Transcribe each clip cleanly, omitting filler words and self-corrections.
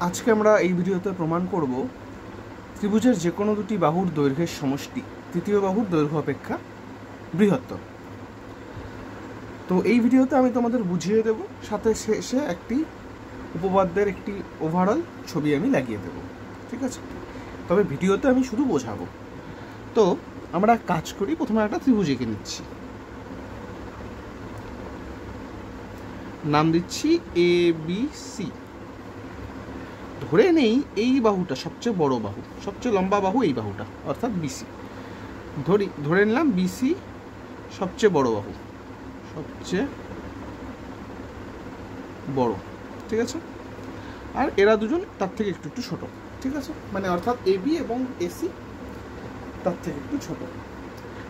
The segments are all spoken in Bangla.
আজকে আমরা এই ভিডিওতে প্রমাণ করব ত্রিভুজের যে কোনো দুটি বাহুর দৈর্ঘ্যের সমষ্টি তৃতীয় বাহুর দৈর্ঘ্য অপেক্ষা বৃহত্তর। তো এই ভিডিওতে আমি তোমাদের বুঝিয়ে দেব, সাথে শেষে একটি উপপাদ্যের একটি ওভারঅল ছবি আমি লাগিয়ে দেব, ঠিক আছে? তবে ভিডিওতে আমি শুধু বোঝাবো। তো আমরা কাজ করি, প্রথমে একটা ত্রিভুজ এঁকে নিচ্ছি, নাম দিচ্ছি ABC। ধরে নেই এই বাহুটা সবচেয়ে বড় বাহু, সবচেয়ে লম্বা বাহু এই বাহুটা, অর্থাৎ BC। ধরে নিলাম BC সবচেয়ে বড় বাহু, সবচেয়ে বড়, ঠিক আছে? আর এরা দুজন তার থেকে একটু একটু ছোট, ঠিক আছে? মানে অর্থাৎ AB এবং AC তার থেকে একটু ছোট।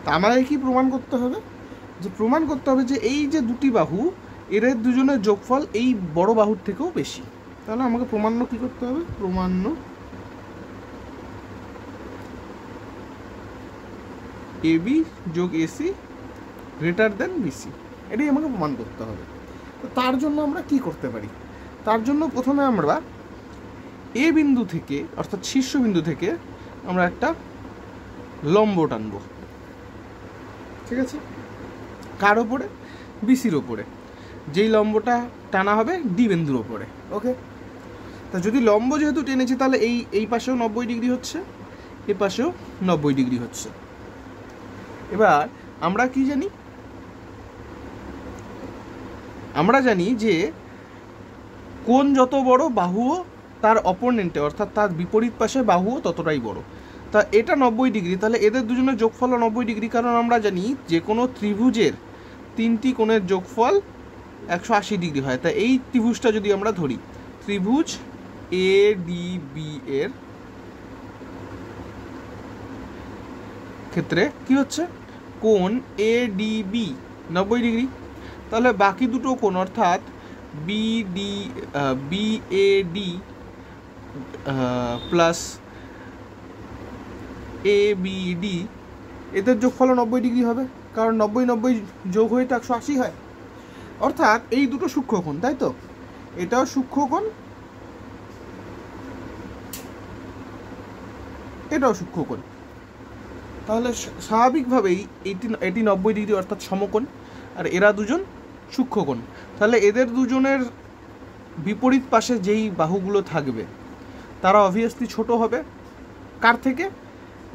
তা আমাদের কি প্রমাণ করতে হবে? যে এই যে দুটি বাহু, এদের দুজনের যোগফল এই বড় বাহুর থেকেও বেশি। তাহলে আমাকে প্রমাণ্য কি করতে হবে? প্রমাণ্য AB যোগ AC গ্রেটার দেন BC, এটাই আমাকে প্রমাণ করতে হবে। তো তার জন্য আমরা কি করতে পারি? তার জন্য প্রথমে আমরা এ বিন্দু থেকে, অর্থাৎ শীর্ষবিন্দু থেকে আমরা একটা লম্ব টানব, ঠিক আছে? কার ওপরে? BCর ওপরে। যেই লম্বটা টানা হবে ডি বিন্দুর ওপরে, ওকে? তা যদি লম্ব যেহেতু টেনেছি, তাহলে এই পাশেও 90 ডিগ্রি হচ্ছে, এ পাশেও 90 ডিগ্রি হচ্ছে। এবার আমরা কি জানি? আমরা জানি যে কোণ যত বড়, বাহুও তার অপোনেন্টে, অর্থাৎ তার বিপরীত পাশে বাহুও ততটাই বড়। তা এটা 90 ডিগ্রি, তাহলে এদের দুজনের যোগফল 90 ডিগ্রি। কারণ আমরা জানি যে কোনো ত্রিভুজের তিনটি কোণের যোগফল 180 ডিগ্রি হয়। তা এই ত্রিভুজটা যদি আমরা ধরি, ত্রিভুজ ADB এর ক্ষেত্রে কি হচ্ছে? কোণ ADB 90 ডিগ্রি। তাহলে বাকি দুটো কোণ, অর্থাৎ BAD প্লাস ABD, এদের যোগফল 90 ডিগ্রি হবে। কারণ 90 যোগ হয়ে তো 180 হয়। অর্থাৎ এই দুটো সূক্ষ্মকোণ, তাই তো? এটাও সূক্ষ্মকোণ, এটাও সূক্ষ্মকোণ। তাহলে স্বাভাবিকভাবেই এটি 90 ডিগ্রি, অর্থাৎ সমকোণ, আর এরা দুজন সূক্ষ্মকোণ। তাহলে এদের দুজনের বিপরীত পাশে যেই বাহুগুলো থাকবে তারা অবভিয়াসলি ছোট হবে। কার থেকে?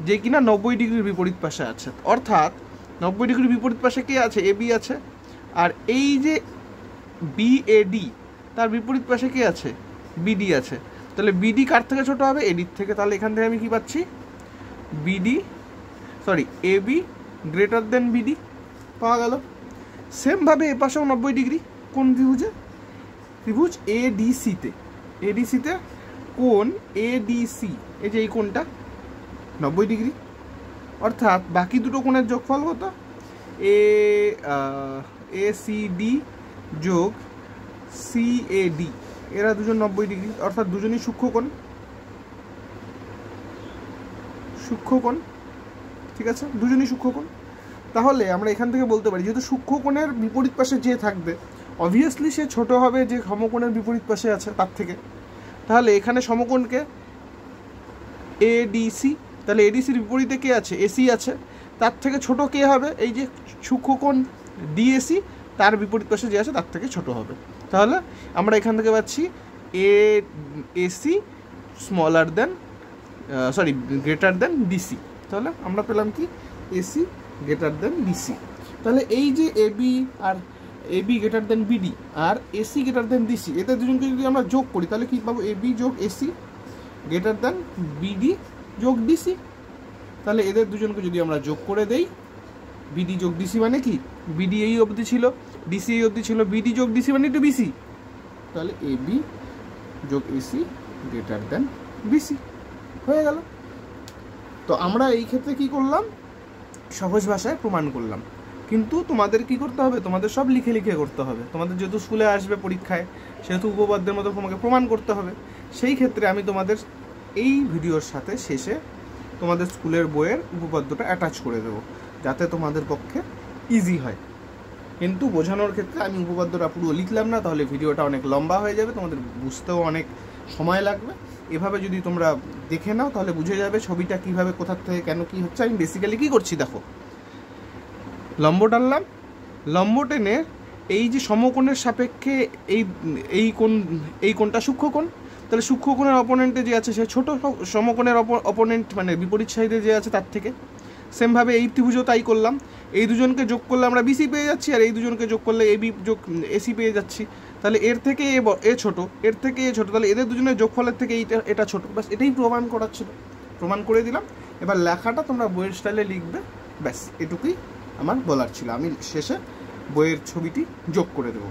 যে কিনা 90 ডিগ্রির বিপরীত পাশে আছে। অর্থাৎ 90 ডিগ্রির বিপরীত পাশে কে আছে? AB আছে। আর এই যে BAD, তার বিপরীত পাশে কে আছে? BD আছে। তাহলে BD কার থেকে ছোট হবে? AD থেকে। তাহলে এখান থেকে আমি কি পাচ্ছি? AB গ্রেটার দেন BD পাওয়া গেল। সেমভাবে এ পাশেও 90 ডিগ্রি। কোন ত্রিভুজে? ত্রিভুজ ADC-তে কোণ ADC, এই যে এই কোণটা 90 ডিগ্রি। অর্থাৎ বাকি দুটো কোণের যোগফল কত? ACD যোগ CAD, এরা দুজন 90 ডিগ্রি, অর্থাৎ দুজনই সূক্ষ্মকোণ, ঠিক আছে? দুজনই সূক্ষ্মকোণ। তাহলে আমরা এখান থেকে বলতে পারি, যেহেতু সূক্ষ্মকোণের বিপরীত পাশে যে থাকবে অবভিয়াসলি সে ছোট হবে যে সমকোণের বিপরীত পাশে আছে তার থেকে। তাহলে এখানে সমকোণকে ADC, তাহলে ADCর বিপরীতে কে আছে? AC আছে। তার থেকে ছোট কে হবে? এই যে সূক্ষ্মকোণ DAC, তার বিপরীত পাশে যে আছে তার থেকে ছোট হবে। তাহলে আমরা এখান থেকে পাচ্ছি AC গ্রেটার দেন BC। তাহলে আমরা পেলাম কি? AC greater than BC। তাহলে এই যে AB গ্রেটার দেন BD আর AC গ্রেটার দেন DC, এদের দুজনকে যদি আমরা যোগ করি তাহলে কি পাবো? AB যোগ AC গ্রেটার দেন BD যোগ DC। তাহলে এদের দুজনকে যদি আমরা যোগ করে দেই, BD যোগ DC মানে কি? BD এই অবধি ছিল, DC এই অবধি ছিল, BD যোগ DC মানে একটু BC। তাহলে AB যোগ AC গ্রেটার দেন BC হয়ে গেল। তো আমরা এই ক্ষেত্রে কি করলাম? সহজ ভাষায় প্রমাণ করলাম। কিন্তু তোমাদের কি করতে হবে? তোমাদের সব লিখে লিখে করতে হবে। তোমাদের যেহেতু স্কুলে আসবে পরীক্ষায়, সেহেতু উপপাদ্যের মতো তোমাকে প্রমাণ করতে হবে। সেই ক্ষেত্রে আমি তোমাদের এই ভিডিওর সাথে শেষে তোমাদের স্কুলের বইয়ের উপপাদ্যটা অ্যাটাচ করে দেবো, যাতে তোমাদের পক্ষে ইজি হয়। কিন্তু বোঝানোর ক্ষেত্রে আমি উপপাদ্যটা পুরো লিখলাম না, তাহলে ভিডিওটা অনেক লম্বা হয়ে যাবে, তোমাদের বুঝতেও অনেক সময় লাগবে। এভাবে যদি তোমরা দেখে নাও তাহলে বুঝে যাবে ছবিটা কিভাবে, কোথা থেকে, কেন কি হচ্ছে। আমি বেসিক্যালি কি করছি দেখো, লম্ব টানলাম, লম্ব টেনে এই যে সমকোণের সাপেক্ষে এই কোণটা সূক্ষ্মকোণ, তাহলে সূক্ষ্মকোণের অপোনেন্টে যে আছে সে ছোট সমকোণের অপোনেন্ট মানে বিপরীত সাইডে যে আছে তার থেকে। সেমভাবে এই ত্রিভুজও তাই করলাম, এই দুজনকে যোগ করলে আমরা বিসি পেয়ে যাচ্ছি, আর এই দুজনকে যোগ করলে এবি যোগ এসি পেয়ে যাচ্ছি। তাহলে এর থেকে এ ছোট, এর থেকে এ ছোট, তাহলে এদের দুজনের যোগফলের থেকে এটা ছোট। ব্যাস এটাই প্রমাণ করার ছিল, প্রমাণ করে দিলাম। এবার লেখাটা তোমরা বইয়ের স্টাইলে লিখবে, ব্যাস এটুকুই আমার বলার ছিল। আমি শেষে বইয়ের ছবিটি যোগ করে দেবো।